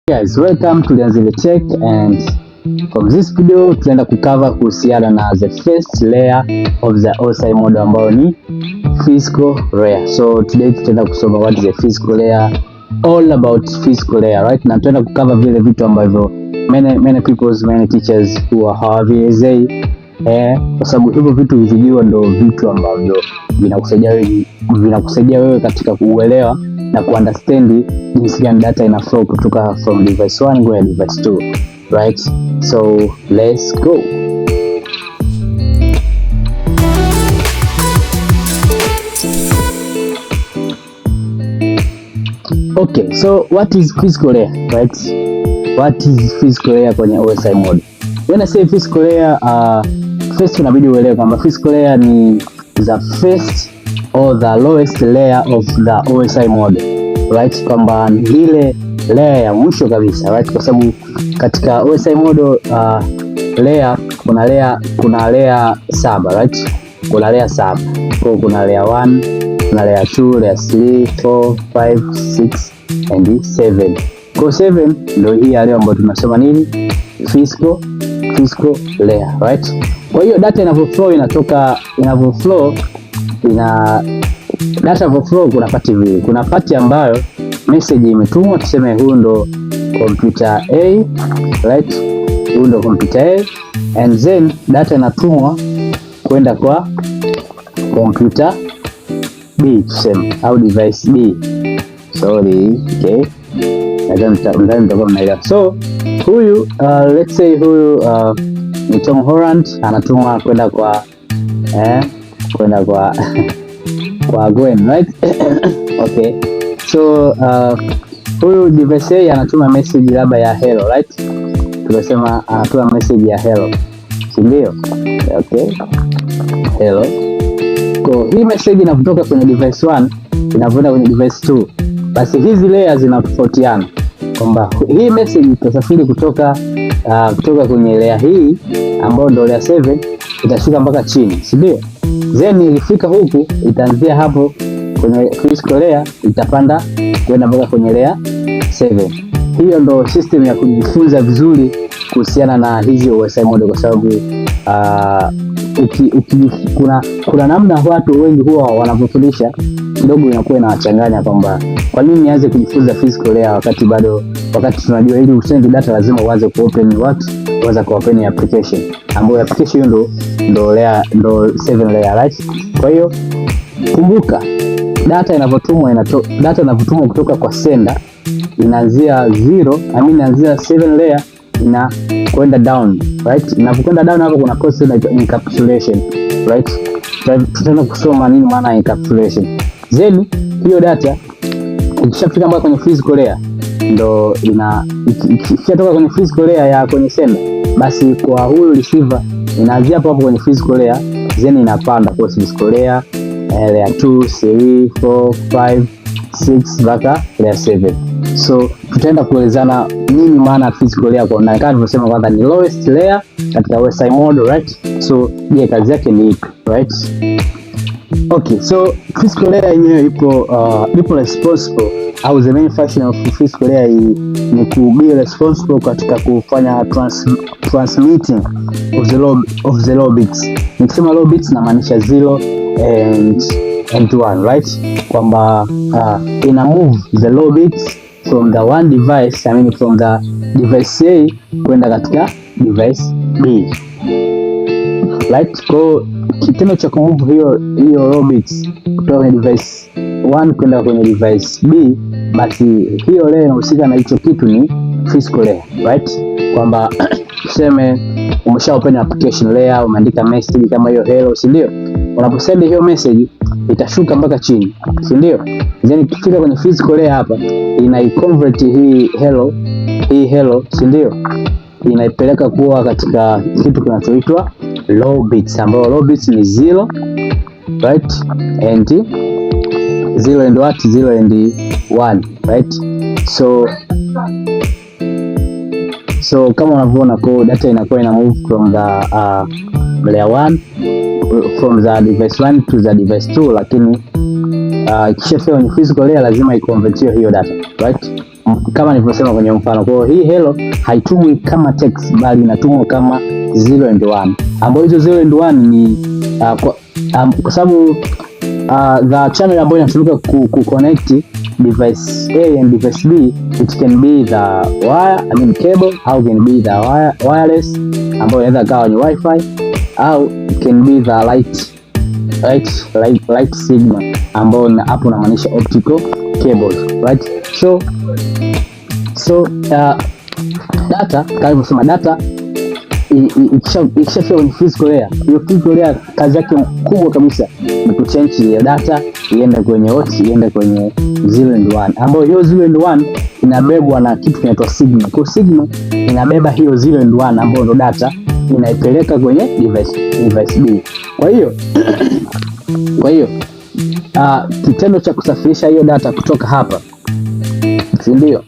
Guys, welcome to Lianzile Tech, and from this video tunaenda kucover kuhusiana na the first layer of the OSI model ambayo ni physical layer. So today tutaenda kusoma what is a physical layer, all about physical layer, right? Na tutaenda kucover vile vitu ambavyo many teachers huwa hawavielezei, kwa sababu hivyo vitu vijua ndo vitu ambavyo vinakusaidia wewe katika kuelewa na kuunderstand jinsi gani data ina flow kutoka from device 1 kwenda device 2, right? So let's go. Okay, so what is physical layer, right? What is physical layer kwenye OSI model? When I say physical layer, first unabidi uelewe kwamba physical layer ni the first or the lowest layer of the OSI model, right? Kwamba ile layer ya mwisho kabisa, right? Kwa sababu katika OSI model layer kuna layer saba, right? Kuna layer saba. Kwa kuna layer 1, kuna layer 2, layer 3, 4, 5, 6 and 7. Kwa 7 ndio hii leo ambayo tunasema nini? Physical layer, right? Kwa hiyo data inavyoflow data overflow kuna pati mbili. Kuna pati ambayo message imetumwa, tuseme huyu ndo computer A, right? Huyu ndo computer A, and then data inatumwa kwenda kwa computer B, tuseme, au device B. Sorry, okay. Nadhani mtakuwa mnaelewa. So huyu let's say huyu ni Tom Holland, anatumwa kwenda kwa kwa Gwen, right? Okay. So huyu device A anatuma message labda ya hello, right? Tunasema anatuma message ya hello, si ndio? Okay, hello. Kwa hii message inapotoka kwenye device 1 inakwenda kwenye device 2, basi hizi layers zinatofautiana, kwamba hii message itasafiri kutoka kwenye layer hii ambayo ndio layer 7 itashuka mpaka chini, si ndio? Then ilifika huku itaanzia hapo kwenye physical layer, itapanda kwenda mpaka kwenye layer 7. Hiyo ndo system ya kujifunza vizuri kuhusiana na hizi OSI model, kwa sababu kuna namna watu wengi huwa wanapofundisha kidogo inakuwa inawachanganya kwamba kwa nini nianze kujifunza physical layer wakati tunajua ili usend data lazima uanze kuopen uanze kuopen application, ambayo application hiyo ndo 7 layer, right? Kwa hiyo kumbuka data inavyotumwa kutoka kwa sender inaanzia 0, inaanzia 7 layer na kwenda down, right? Inapokwenda down hapo kuna process ya encapsulation, right? Tutaenda kusoma nini maana encapsulation. Then hiyo data ikishafika mpaka kwenye physical layer ndo ikishatoka kwenye physical layer ya kwenye sender, basi kwa huyo receiver inaanzia hapo kwenye physical layer, then inapanda kwa physical layer, layer 2, 3, 4, 5, 6 mpaka layer 7. So tutaenda kuelezana nini maana physical layer, kwa na kama tulivyosema kwanza ni lowest layer katika OSI model, right? So je, kazi yake ni ipi, right? Okay, so physical layer yenyewe ipo responsible, au the main function of physical layer ni to be responsible katika kufanya transmitting of the low bits. Nikisema low bits na maanisha 0 and 1, right? Kwamba ina move the low bits from the one device, from the device A kwenda katika device B, right? Kwa kitendo cha kumove hiyo low bits kutoka kwenye device 1 kwenda kwenye device B, basi hiyo layer inahusika na hicho kitu ni physical layer, right? Kwamba tuseme umesha open application layer, umeandika message kama hiyo hello, si ndio? Unaposend hiyo message itashuka mpaka chini, si ndio? Then ikifika kwenye physical layer hapa inaiconvert hii hello, si ndio? Inaipeleka kuwa katika kitu kinachoitwa low bits, ambayo low bits ni 0, right? And 0 and what? 0 and 1, right? So kama unavyoona kwa data inakuwa ina move from the layer 1, from the device 1 to the device 2, lakini ikishafika kwenye physical layer lazima iconvert hiyo data, right? kama nilivyosema kwenye mfano. Kwa hiyo hii hello haitumwi kama text, bali inatumwa kama 0 and 1, ambapo hizo 0 and 1 ni kwa sababu the channel ambayo inatumika ku connect device A and device B, it can be the wire, I mean cable, au can be the wireless ambayo inaweza kawa ni wifi, au can be the light signal ambayo hapo namaanisha optical cables, right? So data, kama nilivyosema, data ikishafika kwenye physical layer, hiyo physical layer kazi yake kubwa kabisa ni kuchange hiyo data iende kwenye what, iende kwenye 0 and 1, ambayo hiyo 0 and 1 inabebwa na kitu kinaitwa signal. Kwa signal inabeba hiyo 0 and 1 ambayo ndo data, inaipeleka kwenye device B. Kwa hiyo kitendo cha kusafirisha hiyo data kutoka hapa, si ndio?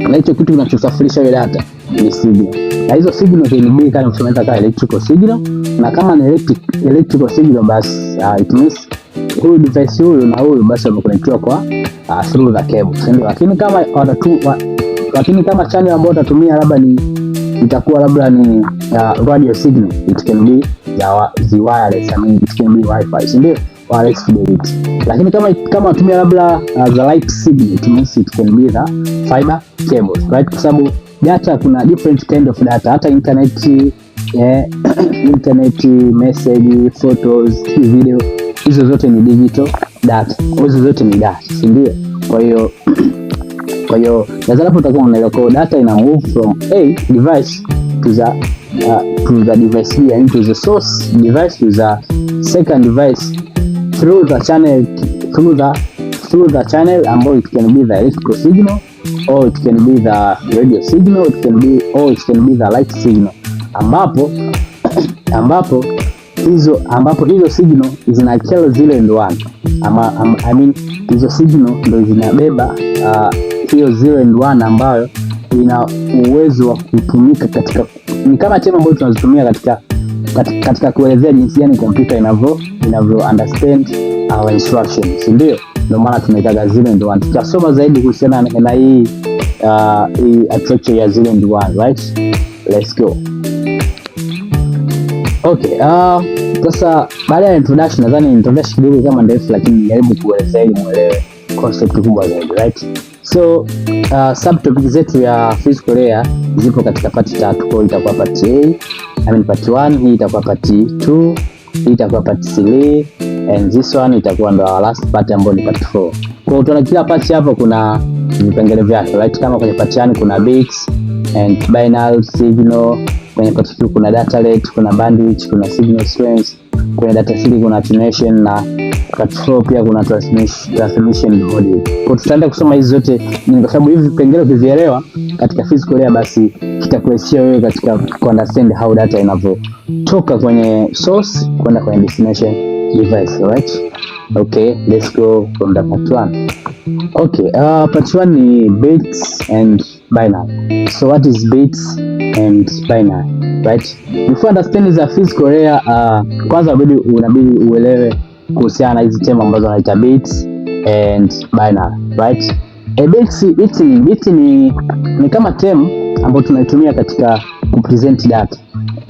Na hicho kitu kinachosafirisha hiyo data ni signal, na hizo signal ni kama tunaweza kama electrical signal, na kama ni electrical signal basi it means huyu device huyu na huyu basi wameconnectiwa kwa through the cable, si ndio? Lakini kama channel ambayo utatumia labda ni itakuwa labda ni radio signal, it can be the wireless, I mean it can be wifi, si ndio? Wireless fidelity. Lakini kama unatumia labda the light signal, it means it can be the fiber cables, right? Kwa sababu data, kuna different kind of data, hata internet message, photos, video, hizo zote ni digital data, hizo zote ni data, si ndio? Kwa hiyo lazima utakuwa unaelewa kwa data ina move from a device to the device B, and to the source device to the second device through the channel ambayo it can be the electrical signal, or it can be the radio signal, it can be the light signal, ambapo hizo signal zina kelo 0 and 1, I mean hizo signal ndio zinabeba hiyo 0 and 1 ambayo ina uwezo wa kutumika katika, ni kama tema ambayo tunazitumia katika kuelezea jinsi gani kompyuta inavyo understand our instructions, ndio maana tunaitaga 0 and 1. Tutasoma zaidi kuhusiana na hii architecture ya 0 and 1, right? Let's go. Okay, sasa baada ya introduction, nadhani introduction kidogo kama ndefu, lakini nijaribu kuelezea ili muelewe concept kubwa zaidi, right? So subtopic zetu ya physical layer zipo katika part 3. Kwa hiyo itakuwa part A, I mean part 1, hii itakuwa part 2, hii itakuwa part 3, and this one itakuwa ndo our last part ambayo ni part 4. Kwa hiyo tuna kila part hapo kuna vipengele vyake, right? Kama kwenye part 1 kuna bits and binary signal, kwenye part 2 kuna data rate, kuna bandwidth, kuna signal strength, kwenye data 3 kuna attenuation, na part 4 pia kuna transmission module. Kwa tutaenda kusoma hizi zote, kwa sababu hivi vipengele ukivielewa katika physical layer basi kitakuwezesha wewe katika ku understand how data inavyotoka kwenye source kwenda kwenye destination device, right? Okay, let's go from the part 1. Okay, part 1 ni bits and binary. So what is bits and binary, right? Before understanding the physical layer, kwanza unabidi uelewe kuhusiana na hizi term ambazo wanaita bits and binary, right? Bits ni kama term ambayo tunaitumia katika kupresent data,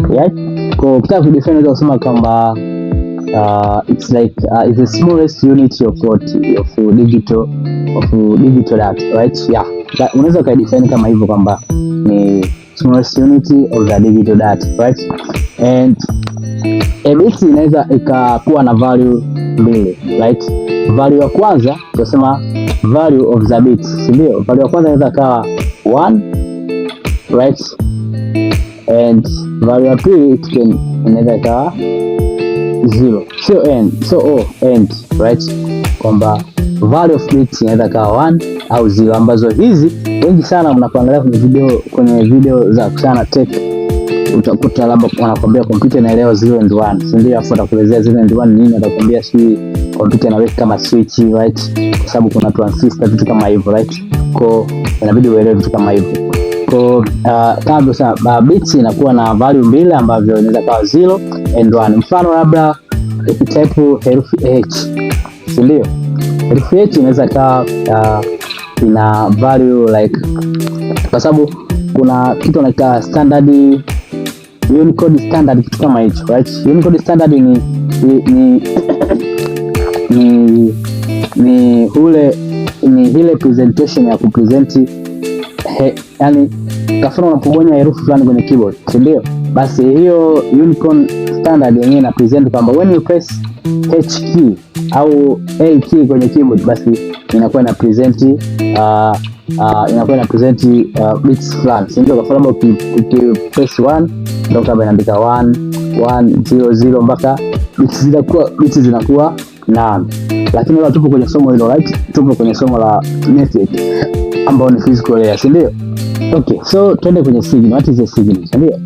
right? Kwa ukitaka kudefine unaweza kusema kwamba it's like it's the smallest unit of digital data, right? Yeah, unaweza kuidefine kama hivyo kwamba ni smallest unit of the digital data, right? And a bit inaweza ikakuwa na value mbili, right? Value ya kwanza tunasema value of the bit, ndio value ya kwanza inaweza kawa 1, right? And value ya pili inaweza kawa 0, and right, kwamba value of bit inaweza kawa 1 au 0, ambazo hizi wengi sana mnapoangalia kwenye video za kusana tech utakuta labda wanakuambia kompyuta inaelewa 0 and 1, si ndio? Afu atakuelezea 0 and 1 nini, atakwambia si kompyuta inaweka kama switch, right? Kwa sababu kuna transistor, vitu kama hivyo, right? Kwa inabidi uelewe vitu kama hivyo. Kwa kama sasa bits inakuwa na value mbili ambavyo inaweza kuwa 0 and 1. Mfano labda ikitype herufi H, si ndio? Herufi H inaweza kuwa ina value like, kwa sababu kuna kitu wanaita standard Unicode standard, kitu kama hicho, right? Unicode standard ni ile presentation ya kupresent yani kafano unapogonya herufi fulani kwenye keyboard, si ndio? Basi hiyo Unicode standard yenyewe ina present kwamba when you press H key au A key kwenye keyboard, basi inakuwa ina present bits fulani, si ndio? Kwa mfano ukipress 1 ndio kama inaandika 1 1 0 0 mpaka bits zinakuwa nane. Lakini leo tupo kwenye somo hilo, right? Tupo kwenye somo la method ambao ni physical layer, si ndio? Okay, so twende kwenye signal. What is a signal? Si ndio?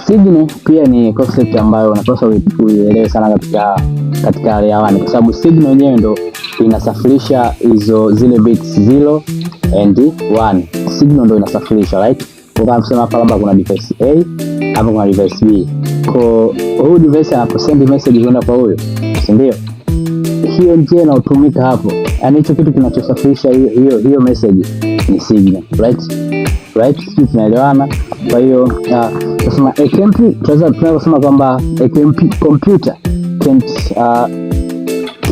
Signal pia ni concept ambayo unapaswa uielewe sana katika layer 1, kwa sababu signal yenyewe ndo inasafirisha zile bits 0 and 1. Signal ndo inasafirisha, right? Kwa kusema hapa labda kuna device A, hapa kuna device B. Kwa huyu device anaposend message kwenda kwa huyo, si ndio? Hiyo njia inayotumika hapo, yani hicho kitu kinachosafirisha hiyo message ni signal, right? Sisi tunaelewana. Kwa hiyo tunasema tunaweza kusema kwamba a computer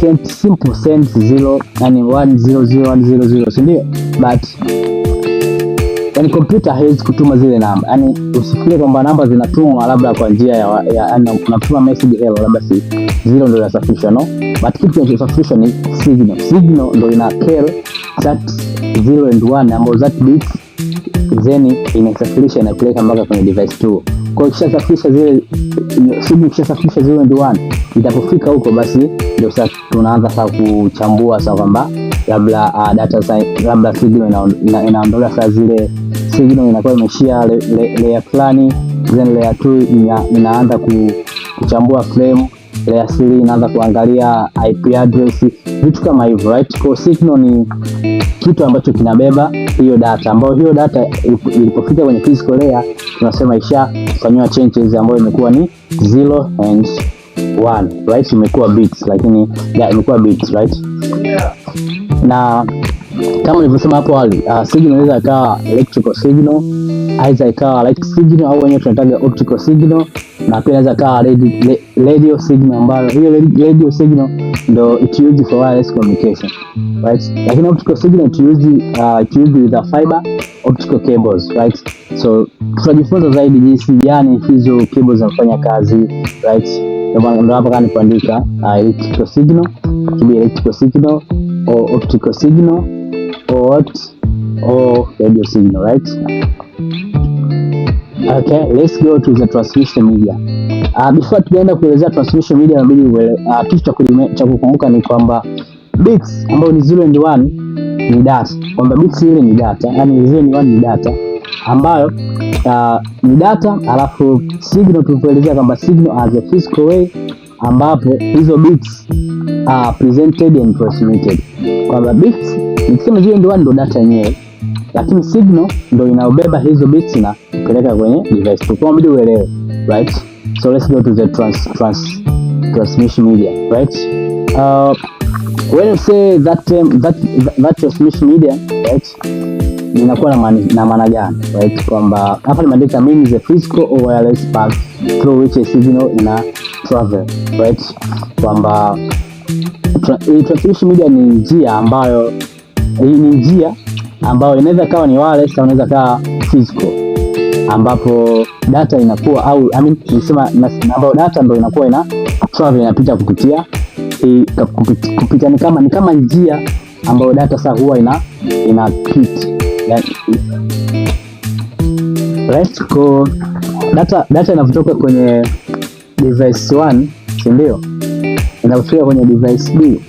can't simple send 0 yani 100 si ndio? But yani computer haiwezi kutuma zile namba. Yani usifikirie kwamba namba zinatumwa labda kwa njia ya unatuma message hello labda si 0 ndio inasafirisha, no. But kitu kinachosafirisha ni signal. Signal ndio ina carry that 0 and 1 ambazo that bits then inasafirisha inapeleka mpaka kwenye device 2. Kwa hiyo ikishasafirisha zile signal, ikishasafirisha 0 and 1, itapofika huko basi ndio sasa tunaanza sasa kuchambua sasa kwamba labda data science, labda signal inaondolewa sasa, zile signal inakuwa imeshia layer fulani, then layer 2 inaanza kuchambua frame, layer 3 inaanza kuangalia IP address, vitu kama hivyo, right? Kwa signal ni kitu ambacho kinabeba hiyo data, ambayo hiyo data ilipofika kwenye physical layer tunasema ishafanywa changes ambayo imekuwa ni 0 and 1, right? Imekuwa bits, lakini imekuwa bits, right? Na kama nilivyosema hapo awali, signal inaweza ikawa electrical signal, aidha ikawa light signal au wenyewe tunataga optical signal, na pia inaweza ikawa radio signal, ambayo hiyo radio signal ndo it used for wireless communication, right? Lakini optical signal it used with a fiber optical cables, right? So tutajifunza zaidi jinsi gani hizo cables zinafanya kazi, right? Ndio hapa kani kuandika electrical signal, electrical signal or optical signal or radio signal, right? Okay, let's go to the transmission media. Before tunaenda kuelezea transmission media, inabidi kitu cha kukumbuka ni kwamba bits ambayo ni 0 and 1 ni data, kwamba bits ile ni data, yani 0 and 1 ni data ambayo ni data, alafu signal tunaelezea kwamba signal as a physical way ambapo hizo bits are presented and transmitted. Kwamba bits nikisema 0 and 1 ndo data yenyewe, lakini signal ndo inaobeba hizo bits na kupeleka kwenye device. Kwa hiyo uelewe, right? So let's go to the transmission media, right? When you say that term, that transmission media, right, inakuwa na maana gani, right? Kwamba hapa nimeandika means the physical or wireless path through which a signal ina travel, right? Kwamba transmission media ni njia ambayo inaweza kawa ni wireless au inaweza kawa physical, ambapo data inakuwa au nisema ambapo data ndio inakuwa ina travel, inapita kupitia ni kama njia ambayo data sasa huwa inapita, right? Kwa data inapotoka kwenye device 1, si ndio, inapofika kwenye device B.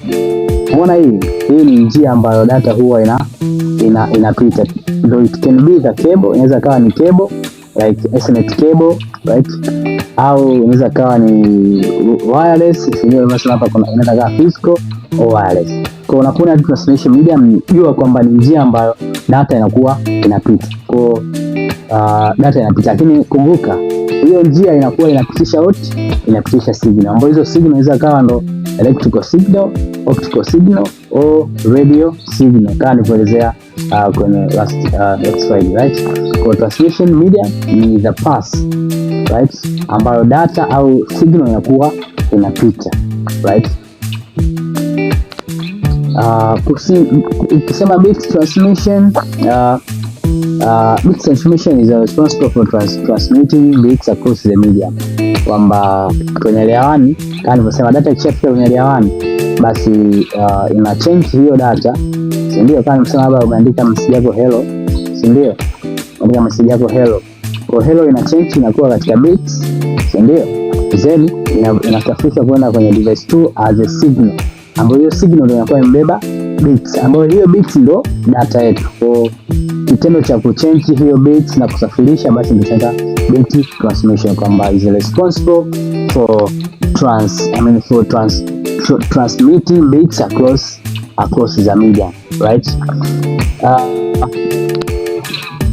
Unaona hii ni njia ambayo data huwa inapita. Ndio it can be the cable, inaweza kawa ni cable like Ethernet cable, right? Au inaweza kawa ni wireless, sio kama hapa kuna inaweza kawa physical au wireless. Kwa unapoona transmission media, mjua kwamba ni njia ambayo data inakuwa inapita. Kwa data inapita, lakini kumbuka hiyo njia inakuwa inapitisha signal, ambapo hizo signal inaweza kawa ndo electrical signal optical signal or radio signal kama nilivyoelezea kwenye last slide, right? Kwa transmission medium ni the path, right, ambayo data au signal inakuwa inapita, right? Ukisema bit transmission, bit transmission is responsible for transmitting bits across the medium, kwamba kwenye layer 1 kama nilivyosema, data ikishafika kwenye layer 1 basi ina change hiyo data, si ndio? Kama nimesema hapa umeandika message yako hello, si ndio? Umeandika message yako hello, kwa hello ina change inakuwa katika bits, si ndio? Then inasafishwa kwenda kwenye device 2 as a signal, ambayo hiyo signal ndio inakuwa imebeba bits, ambayo hiyo bits ndo data yetu. Kwa kitendo cha kuchange hiyo bits na kusafirisha, basi ndio tunaita bit transmission, kwamba is responsible for transmitting bits across the medium, right?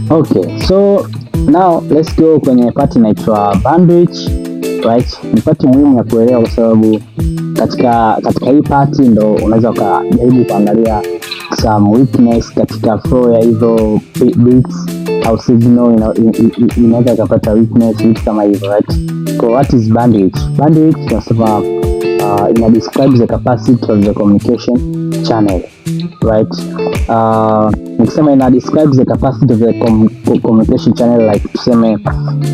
Okay, so now let's go kwenye part inaitwa bandwidth, right? Ni part muhimu ya kuelewa, kwa sababu katika hii part ndo unaweza ukajaribu kuangalia some weakness katika flow ya hizo bits au signal, inaweza kupata weakness, vitu kama hivyo, right? So what is bandwidth? Bandwidth tunasema ina describe the capacity of the communication channel, right? Nikisema ina describe the capacity of the communication channel, like tuseme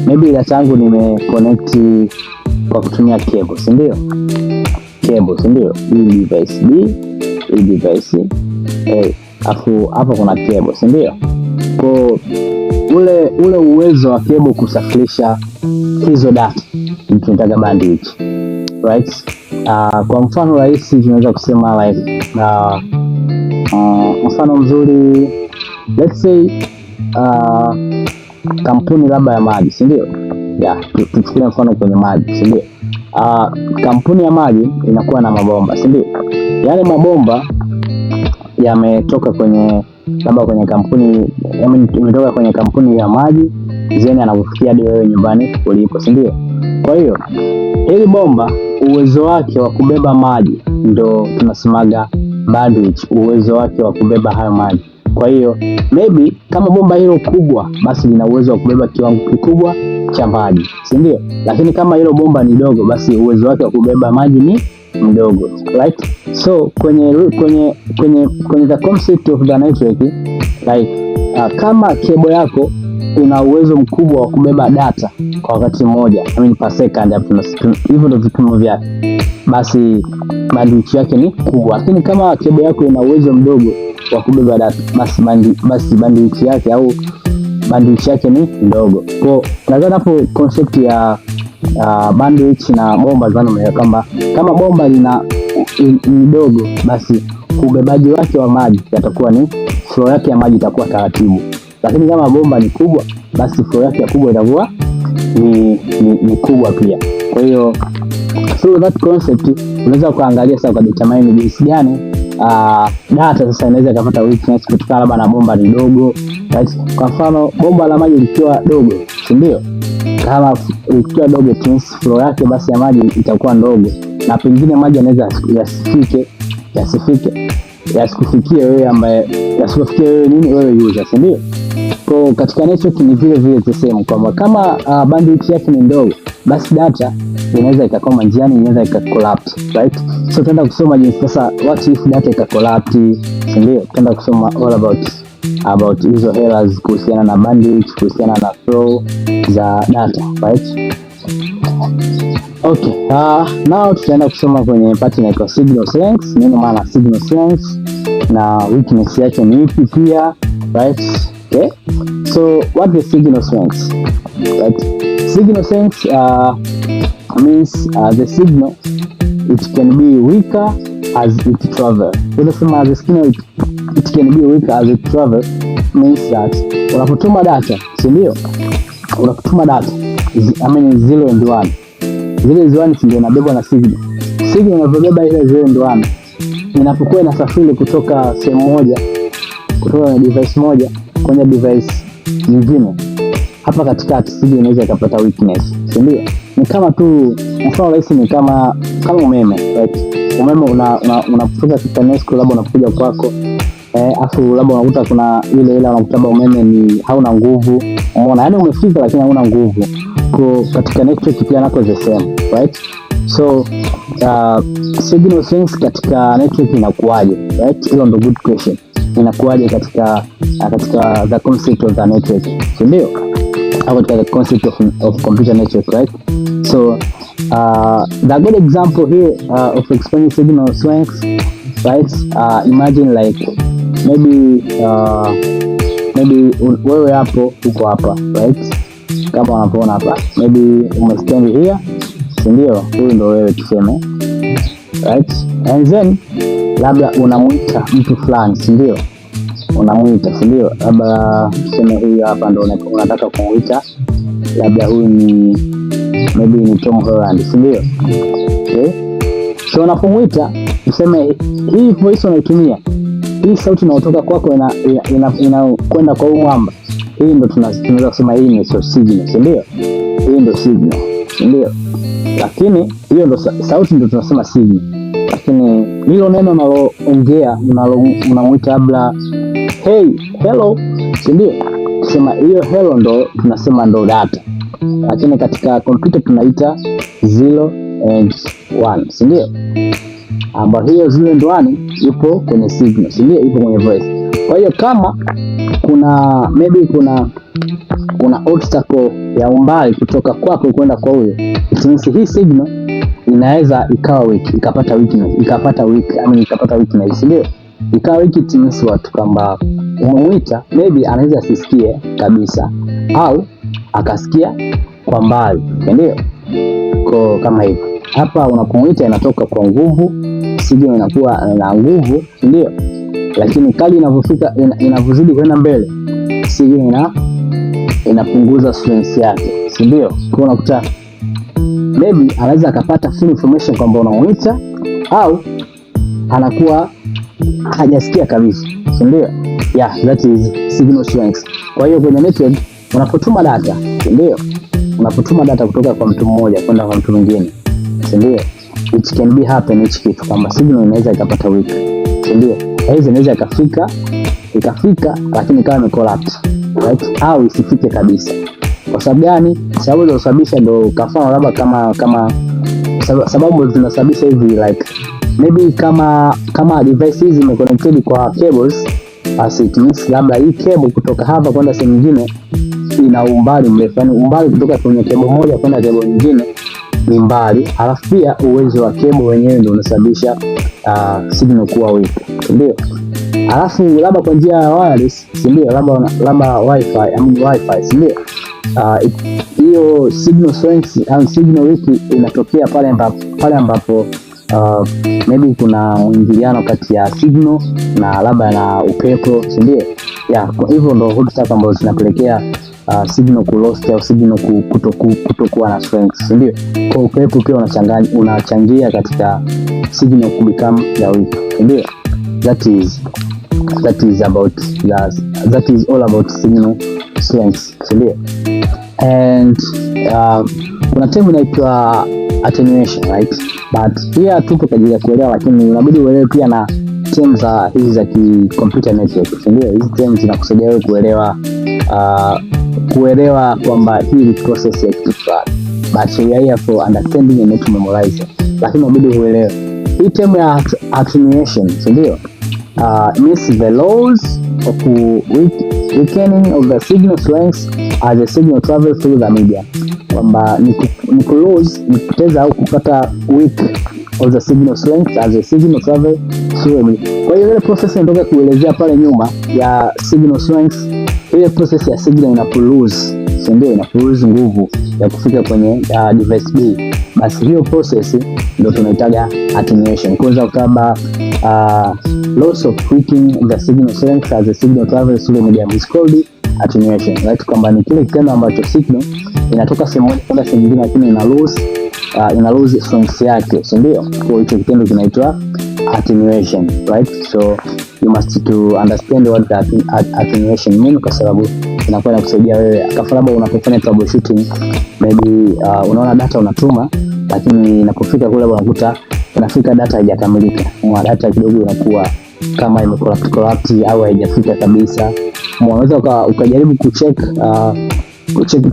maybe data yangu nimeconnect kwa kutumia cable, si ndio? Cable, si ndio? Hii device B, hii device A, afu hapa kuna cable, si ndio? Kwa ule uwezo wa cable kusafirisha hizo data tunataka bandwidth, right? Kwa mfano rahisi tunaweza kusema like mfano mzuri, let's say kampuni labda ya maji, si ndio? Tuchukulie mfano kwenye maji, si ndio? Kampuni ya maji inakuwa na mabomba, si ndio? Yale mabomba yametoka kwenye labda kwenye kampuni, imetoka kwenye kampuni ya maji zeni anakufikia hadi wewe nyumbani ulipo, si ndio? Kwa hiyo hili bomba uwezo wake wa kubeba maji ndo tunasemaga bandwidth, uwezo wake wa kubeba hayo maji. Kwa hiyo maybe kama bomba hilo kubwa, basi lina uwezo wa kubeba kiwango kikubwa cha maji, si ndio? Lakini kama hilo bomba ni dogo, basi uwezo wake wa kubeba maji ni mdogo, right? So kwenye the concept of the network, like kama cable yako ina uwezo mkubwa wa kubeba data kwa wakati mmoja, per second, hivyo ndio vipimo vyake, basi bandwidth yake ni kubwa. Lakini kama cable yako ina uwezo mdogo wa kubeba data, basi bandwidth yake ni ndogo. Kwa nadhani hapo concept ya bandwidth na bomba zanaelewa kwamba kama bomba lina ni dogo, basi ubebaji wake wa maji yatakuwa ni flow yake ya maji itakuwa taratibu. Lakini kama bomba ni kubwa, basi flow yake kubwa itakuwa ni kubwa pia. Kwa hiyo through that concept unaweza kuangalia sasa kwa determine jinsi gani data sasa inaweza kupata weakness kutokana labda na bomba ni dogo, right? Kwa mfano bomba la maji likiwa dogo, si ndio? Kama likiwa dogo means flow yake basi ya maji itakuwa ndogo, na pengine maji yanaweza yasikufikie wewe wewe user, si ndio? Kwa katika network ni vile the same, kwamba kama bandwidth yake ni ndogo, basi data inaweza ikakoma njiani, inaweza ikacollapse, right? So tutaenda kusoma jinsi sasa what if data ikacollapse, si ndio? Tutaenda kusoma all about hizo errors kuhusiana na bandwidth, kuhusiana na flow za data, right? Okay, now tutaenda kusoma kwenye part inaitwa signal strength. Nini maana signal strength na weakness yake ni ipi pia, right? Okay, so what is signal strength, right? Signal strength means the signal it can be weaker as it travel. Tunasema the signal it can be weaker as it travel means that unapotuma data, si ndio? Unapotuma data zero and one, zile ziwani ndio inabebwa na signal. Signal inabeba ile zero and one inapokuwa inasafiri kutoka sehemu moja, kutoka device moja kwenye device nyingine. Hapa katikati signal inaweza ikapata weakness, si ndio? Ni kama tu mfano rahisi ni kama umeme, right? umeme unakutoka TANESCO labda unakuja kwako, afu labda unakuta kuna ile unakuta umeme ni hauna nguvu, umeona, yani umefika lakini hauna nguvu. Kwa katika network pia nako the same, right? So signal strength katika network inakuaje, right? Hilo ndo good question. Inakuaje katika the concept of the network, ndio au katika the concept of computer network, right? So the good example here of explaining signal strength, right? Imagine like maybe wewe hapo uko hapa, right? Kama unapoona hapa, maybe umestand here, ndio huyu ndo wewe tuseme, right? And then labda unamuita mtu fulani, ndio unamuita, ndio labda tuseme huyu hapa ndo unataka kumuita, labda huyu ni maybe ni Tom Holland, ndio. Okay, so unapomuita tuseme hii voice unaitumia, hii sauti inayotoka kwako inakwenda kwa huyu mwamba, hii ndo tunaweza kusema hii ni signal, ndio. Hii ndo signal, ndio. Lakini hiyo ndo sauti ndo tunasema signal. Lakini hilo neno unaloongea unamuita labda hey, hello, ndio. Tusema hiyo hello ndo tunasema ndo data. Lakini katika computer tunaita 0 and 1, ndio. Ambapo hiyo 0 and 1 ipo kwenye signal, ndio, ipo kwenye voice. Kwa hiyo kama maybe kuna obstacle ya umbali kutoka kwako kwenda kwa huyo, hii signal inaweza ikawa weak, ikapata weakness, ndio. Ikawa weak means watu kwamba umemuita maybe anaweza asisikie kabisa au akasikia kwa mbali, ndio. Kwa kama hivyo hapa unapomuita inatoka kwa nguvu, signal inakuwa na nguvu, ndio. Lakini kali inavyozidi kwenda mbele, signal inapunguza strength yake, ndio. Kwa unakuta maybe anaweza akapata full information kwamba unamuita au anakuwa hajasikia kabisa, ndio. Yeah, that is signal strength. Kwa hiyo kwenye network unapotuma data, ndio, unapotuma data kutoka kwa mtu mmoja kwenda kwa mtu mwingine, ndio, it can be happen each kitu kwamba signal inaweza ikapata weak, ndio. Hizo inaweza ikafika lakini kama imecollapse, right? Au isifike kabisa. Kwa sababu gani? Sababu zinazosababisha ndo kafano labda kama sababu zinasababisha hivi, like maybe kama device hizi zimeconnected kwa cables, as it means labda hii cable kutoka hapa kwenda sehemu nyingine ina umbali mrefu, yani umbali kutoka kwenye cable moja kwenda cable nyingine ni mbali, alafu pia uwezo wa cable wenyewe ndio unasababisha signal kuwa weak, ndio. Alafu labda kwa njia ya wireless, ndio, labda wifi, ndio. Hiyo signal strength au signal weak inatokea pale ambapo maybe kuna mwingiliano kati ya signal na labda na upepo, ndio. Yeah, kwa hivyo ndo huduma ambazo zinapelekea signal ku lost au signal kutokuwa na strength, ndio. Kwa upepo pia unachangia katika signal ku become weak, ndio. That is all about signal strength, ndio. And kuna term inaitwa attenuation, right? But here tupo kwa ajili ya kuelewa, lakini unabidi uelewe pia na term za hizi za computer network, ndio. Hizi term zinakusaidia wewe kuelewa kwamba hii ni process ya kitu fulani, but we are here for understanding and not memorizing. Lakini unabidi uelewe hii term ya attenuation, ndio. Means the laws of weakening of the signal strength as the signal travel through the medium, kwamba ni kulose, ni kupoteza au kupata weak of the signal strength as the signal travel through the medium. Kwa hiyo ile process ndoka kuelezea pale nyuma ya signal strength, ile process ya signal inapolose, ndio, inapolose nguvu ya kufika kwenye device B, basi hiyo process ndio tunaitaga attenuation. Kwanza kama loss of weakening the signal strength as the signal travels through the medium is called attenuation, right? Kwamba ni kile kitendo ambacho signal inatoka sehemu moja kwenda sehemu nyingine, lakini ina lose strength yake, ndio. Kwa hiyo kitendo kinaitwa attenuation, right? So you must to understand what that attenuation mean, kwa sababu inakuwa inakusaidia wewe kama labda unapofanya troubleshooting, maybe unaona data unatuma, lakini inapofika kule unakuta inafika data haijakamilika, data kidogo inakuwa kama imecorrupt au haijafika kabisa. Unaweza ukajaribu kucheck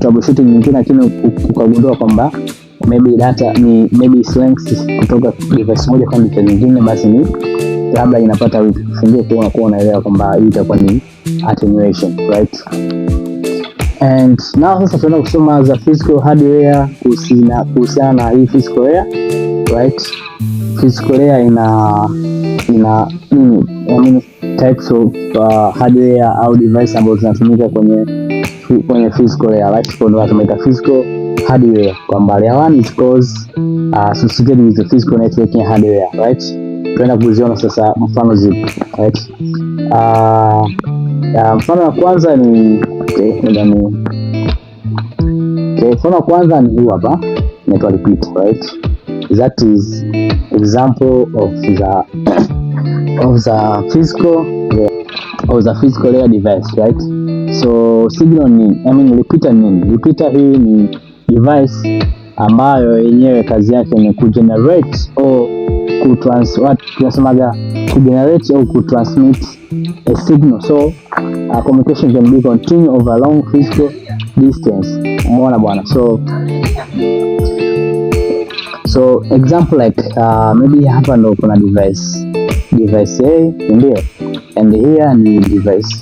troubleshooting nyingine, lakini ukagundua kwamba maybe data ni slangs kutoka device moja kwenda device nyingine, basi ni labda inapata weak, ndio kwa unakuwa unaelewa kwamba hii itakuwa ni attenuation, right? And now sasa tunaenda kusoma za physical hardware kuhusiana na hii physical layer, right? Physical layer ina types of hardware au device ambazo zinatumika kwenye physical layer, right? Kwa ndio tunaita physical hardware, kwamba layer 1 is cause associated with the physical networking hardware, right? Tunaenda kuziona sasa mfano zipi, right? Mfano wa kwanza ni mfano wa kwanza ni huu hapa, inaitwa repeater, right? That is example of the physical layer device, right? So signal ni repeater nini? Repeater hii ni device ambayo yenyewe kazi yake ni kugenerate au kugenerate au kutransmit a signal. So communication can be continued over a long physical distance. Umeona bwana? So example like maybe hapa ndo kuna device A, ndio, and here ni device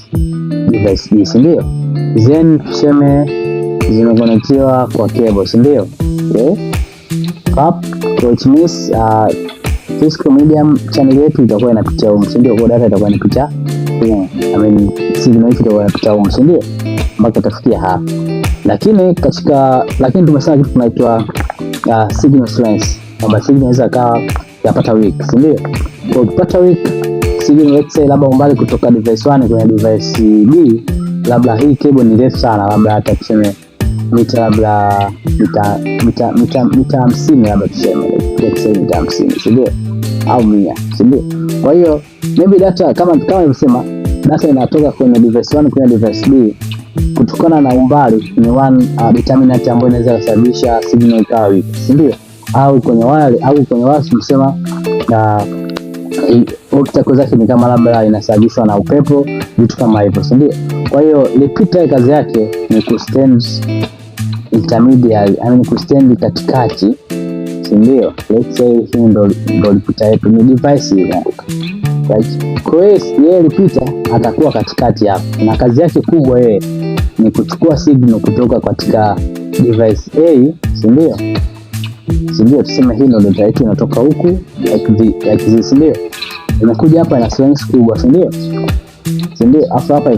B, ndio, then tuseme zimeconnectiwa kwa cable, ndio, okay, which means physical medium channel yetu itakuwa inapitia huko, ndio, kwa data itakuwa inapita signal yetu itakuwa inapita huko, ndio, mpaka tafikia hapa. Lakini tumesema kitu tunaitwa signal strength, kwamba signal inaweza kaa yapata weak, ndio. Kwa kupata weak signal, let's say labda umbali kutoka device 1 kwenye device B, labda hii cable ni refu sana, labda hata tuseme mita 50, labda tuseme mita 50, ndio, au 100, ndio. Kwa hiyo maybe data kama nilivyosema, data inatoka kwenye device 1 kwenye device B, kutokana na umbali ni one determinant ambayo inaweza kusababisha signal ikawa weak, ndio, au kwenye wire tunasema obstacle zake ni kama labda inasababishwa na upepo, vitu kama hivyo, ndio. Kwa hiyo repeater kazi yake ni kustand intermediary, kustand katikati, ndio. Let's say hii ndo repeater yetu, ni device hii, right? Kwa hiyo repeater atakuwa katikati hapa, na kazi yake kubwa yeye ni kuchukua signal kutoka katika device A, ndio, tuseme hii ndo data yetu inatoka huku like this, ndio, inakuja hapa ina strength kubwa, ndio, afu hapa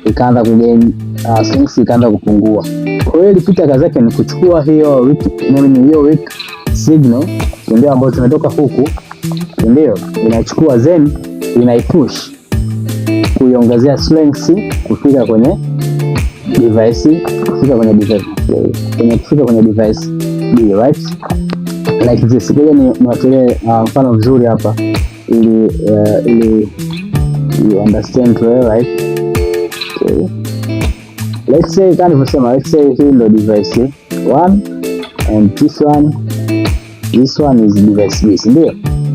ikaanza kugain strength, ikaanza kupungua. Kwa hiyo repeater kazi yake ni kuchukua hiyo weak signal, ndio, ambayo tumetoka huku, ndio, inachukua then inaipush kuiongezea strength kufika kwenye device B, right? Like this. Kwa hiyo niwatolee mfano mzuri hapa ili you understand well, right? Okay. Let's say hii ndio device 1 and this one is device B, ndio.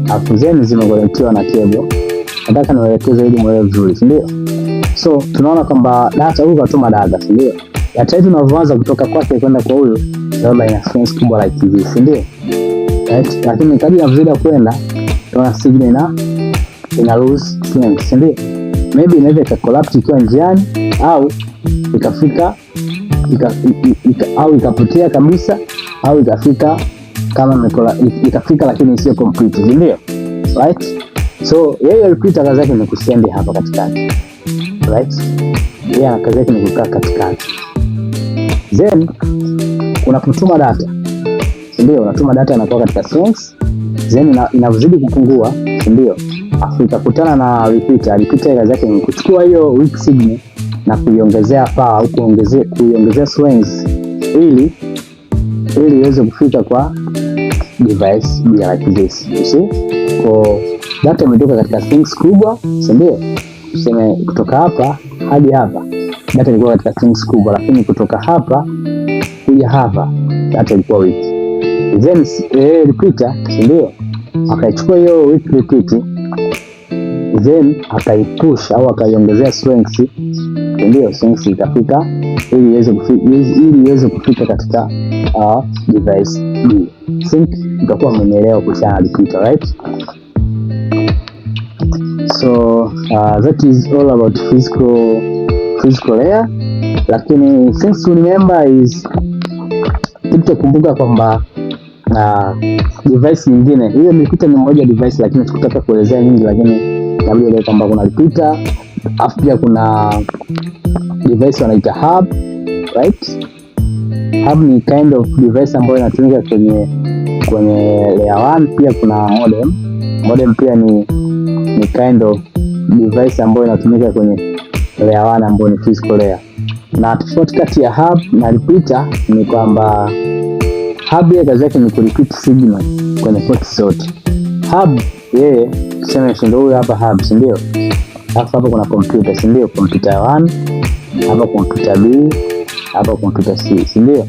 Hapo zeni zimeconnectiwa na cable. Nataka niwaelekeze ili muelewe vizuri, ndio. So tunaona kwamba data huyu katuma data, ndio. Data yetu inavyoanza kutoka kwake kwenda kwa huyu, labda ina strength kubwa like this, ndio. Right? Lakini kadri inavyozidi kwenda, tunaona signal ina lose strength, ndio. Maybe inaweza ikacollapse ikiwa njiani, au ikafika au ikapotea kabisa, au ikafika kama ikafika lakini sio complete, ndio. Right? So yeye repeater kazi yake ni kustand hapa katikati, right? Yeye kazi yake ni kukaa katikati. Then unapotuma data, ndio, unatuma data inakuwa katika strength, then inazidi kupungua, ndio, afu itakutana na repeater. Repeater kazi yake ni kuchukua hiyo weak signal na kuiongezea power au kuiongezea strength ili iweze kufika kwa device like this, you see. Kwa data imetoka katika strings kubwa, ndio, tuseme kutoka hapa hadi hapa data ilikuwa katika strings kubwa, lakini kutoka hapa kuja hapa data ilikuwa weak. then repeater, ndio akaichukua hiyo weak repeat, then akaipush au akaiongezea strength, ndio strength ikafika ili iweze kufika katika device B. Think utakuwa umeelewa kuhusiana na repeater, right? So that is all about physical layer. Lakini things to remember is kitu kumbuka kwamba device nyingine, hiyo repeater ni moja device, lakini sikutaka kuelezea nyingi, lakini nabii kwamba kuna repeater, afu pia kuna device wanaita hub, right? Hub ni kind of device ambayo inatumika kwenye layer 1. Pia kuna modem pia ni kind of device ambayo inatumika kwenye layer 1 ambayo ni physical layer. Na tofauti kati ya hub na repeater ni kwamba hub yeye kazi yake ni kurepeat signal kwenye port zote. Hub yeye tuseme ndio huyu hapa hub, si ndio? Hapa kuna computer, si ndio? Computer 1, hapa computer B, hapa computer C, si ndio?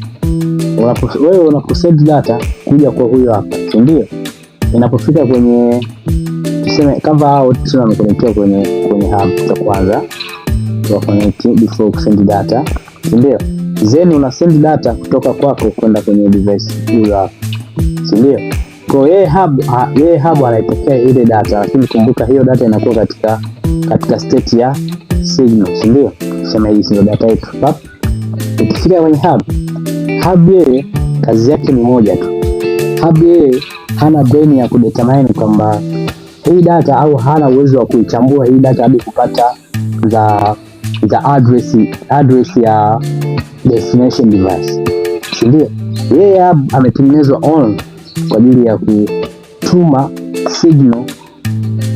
Wewe unaposend data kuja kwa huyo hapa, si ndio? Inapofika kwenye tuseme kama hao tuna wameconnect kwenye hub cha kwanza, tu connect before kusend data, si ndio? Then una send data kutoka kwako kwenda kwenye device hiyo hapa, si ndio? Kwa yeye hub anaipokea ile data, lakini kumbuka hiyo data inakuwa katika state ya signal, si ndio? Sema hii ndio data yetu. Ikifika kwenye hub yeye kazi yake ni moja tu. Hub yeye hana brain ya kudetermine kwamba hii data, au hana uwezo wa kuichambua hii data hadi kupata the address ya destination device, si ndio? Yeye ametengenezwa on kwa ajili ya kutuma signal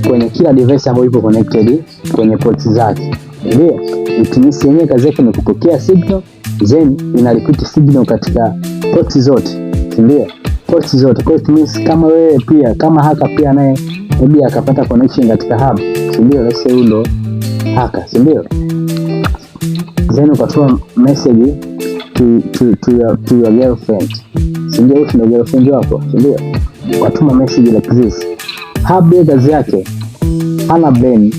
kwenye kila device ambayo ipo connected kwenye ports zake, ndio. Itumisi yenyewe kazi yake ni kupokea signal, then ina repeat signal katika ports zote, si ndio? Ports zote. Kwa hiyo kama wewe pia kama haka pia naye maybe akapata connection katika hub, si ndio? Let's say ndo haka, si ndio? Then ukatoa message to your girlfriend, si ndio? Ndio girlfriend wako, si ndio? Watuma message like this. Hub ya kazi yake hana brain,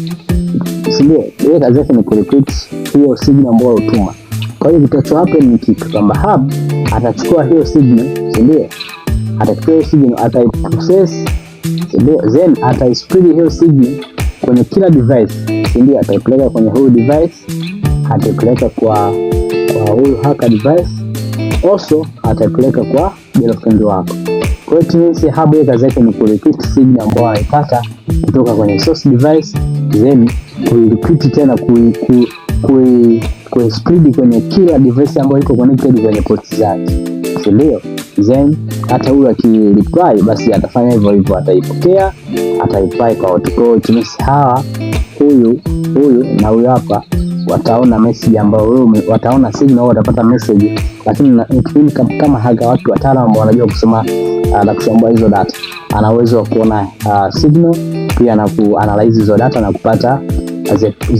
si ndio? Yeye kazi yake ni kurepeat hiyo signal ambayo utuma. Kwa hiyo kitacho happen ni kitu kwamba hub atachukua hiyo signal, si ndio? Atachukua hiyo signal, ataiprocess, si ndio? Then ataispread hiyo signal kwenye kila device, si ndio? Ataipeleka kwenye huyo device, ataipeleka kwa huyo haka device, also ataipeleka kwa girlfriend wako. Kwa hiyo tunisi hub ya kazi yake ni kurepeat signal ambayo anaipata kutoka kwenye source device, then kuirepeat tena kuispread kwenye kila device ambayo iko connected kwenye ports zake, si ndio? Then hata huyu akireply basi atafanya hivyo, ataipokea, ataiply kwa watu. Kwa hiyo tunisi huyu na huyu hapa wataona message ambayo wataona signal, watapata message, lakini kama haga watu wataalamu ambao wanajua kusoma na kuchambua hizo data, ana uwezo wa kuona signal pia na kuanalyze hizo data na kupata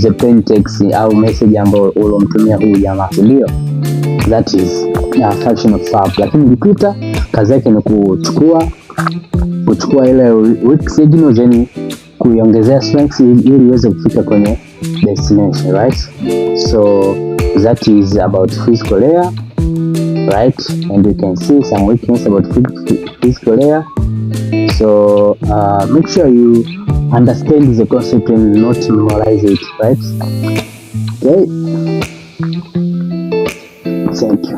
the plain text au message ambayo ulomtumia huyu jamaa, ndio. That is function of hub. Lakini repeater kazi yake ni kuchukua ile weak signal then kuiongezea strength ili iweze kufika kwenye destination, right? So that is about physical layer, right? And you can see some weakness about physical layer. So make sure you understand the concept and not memorize it, right? Okay. Thank you.